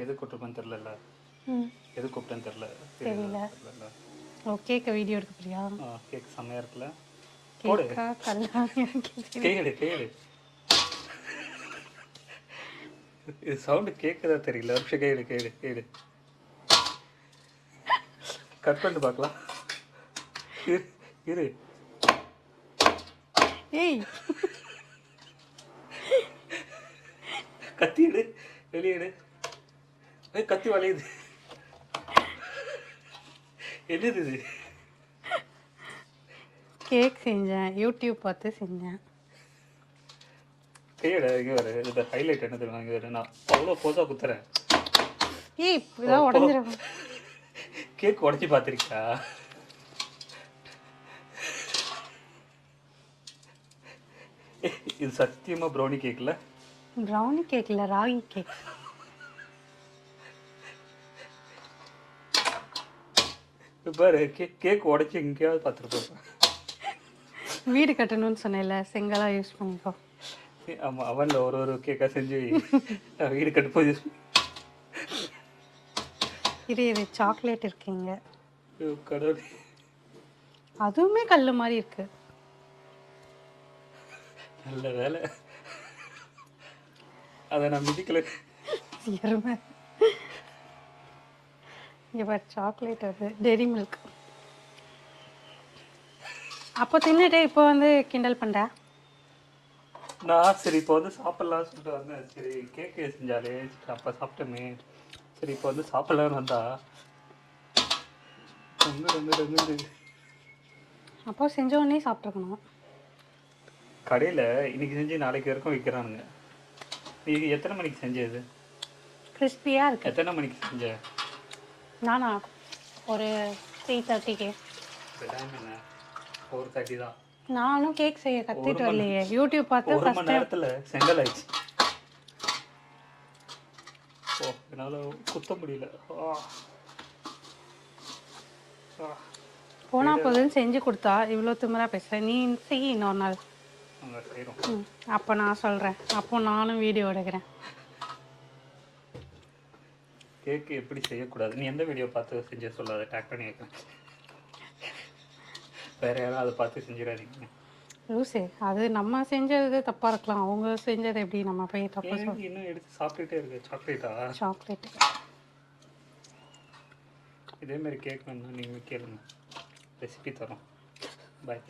எது கூப்பிட்டுருப்பேன்னு தெரிலல்ல. எது கூப்பிட்டேன்னு தெரில. தெரியல. ஓ கேக்க வீடியோ எடுக்க போறியா? கேக் செம்மையாக இருக்குல்ல. கேக்கா கல்லாணியா? கேடு இது சவுண்டு கேட்குதா தெரியல. ஒரு நிமிஷம் கேடு கட் பண்ணிட்டு பார்க்கலாம். இரு ஏய் கத்தி எடு, வெளியே எடு. கத்தி வளையுது. என்னது இது? கேக் செஞ்சேன், யூடியூப் பார்த்து செஞ்சேன். கையோட இங்கே வர இந்த ஹைலைட் என்ன தெரியுமா? இங்கே வர நான் அவ்வளோ போஸாக குத்துறேன். ஏய் இதான் உடஞ்சிரும். கேக் உடச்சி பார்த்துருக்கா? இது சத்தியமா ப்ரௌனி கேக்ல. ப்ரௌனி கேக் இல்லை, ராகி கேக். பாரு கேக் உடச்சி எங்கேயாவது பார்த்துருப்போம். வீடு கட்டணும்னு சொன்னேன்ல, செங்கலாக யூஸ் பண்ணிக்கோ. ஆமாம், அவனில் ஒரு கேக்காக செஞ்சு வீடு கட்டுப்போது. இது சாக்லேட் இருக்குங்க. கடவுளே, அதுவுமே கல் மாதிரி இருக்கு. நல்ல வேலை அதை நான் மிதிக்கல. எருமை. இங்கே பாரு, சாக்லேட் அது டெரி மில்க். அப்போ தின்னுட்டு இப்போ வந்து கிண்டல் பண்ணுற. நான் சரி இப்போ வந்து சாப்பிட்லாம் சொல்லிட்டு வந்தேன். சரி கேக்கு செஞ்சாலே சரி அப்போ சாப்பிட்டோமே, சரி இப்போ வந்து சாப்பிட்லான்னு வந்தா அப்போ செஞ்ச உடனே சாப்பிட்ருக்கணும். கடையில் இன்னைக்கு செஞ்சு நாளைக்கு வரைக்கும் விற்கிறானுங்க. நீ எத்தனை மணிக்கு செஞ்சது? கிறிஸ்பியாக இருக்கு. எத்தனை மணிக்கு செஞ்ச? நானா ஒரு 3:30க்கு. என்ன 4:30 தான். நானும் கேக் செய்ய கற்றுட்டு வரலையே, யூடியூப் பார்த்து. 1 மணி நேரத்தில் செங்கல் ஆயிடுச்சு. ஓ என்னால் குத்த முடியல. போனா போதுன்னு செஞ்சு கொடுத்தா இவ்வளோ திமிரா பேசுகிறேன். நீ செய் இன்னொரு நாள். அப்போ நான் சொல்கிறேன், அப்போ நானும் வீடியோ எடுக்கிறேன். கேக்கு எப்படி செய்யக்கூடாது, நீ எந்த வீடியோ பார்த்து செஞ்ச சொல்லாத, டேக் பண்ணி வைக்கிறேன். வேற யாரும் அதை பார்த்து செஞ்சிடாதீங்க. லூசே, அது நம்ம செஞ்சது தப்பாக இருக்கலாம், அவங்க செஞ்சது எப்படி நம்ம போய் தப்பாக சொல்லி இன்னும் எடுத்து சாப்பிட்டுட்டே இருக்கு. சாக்லேட்டு இதேமாரி கேக் வேணும்னா நீங்கள் கேளுங்க, ரெசிபி தரோம். பாய்.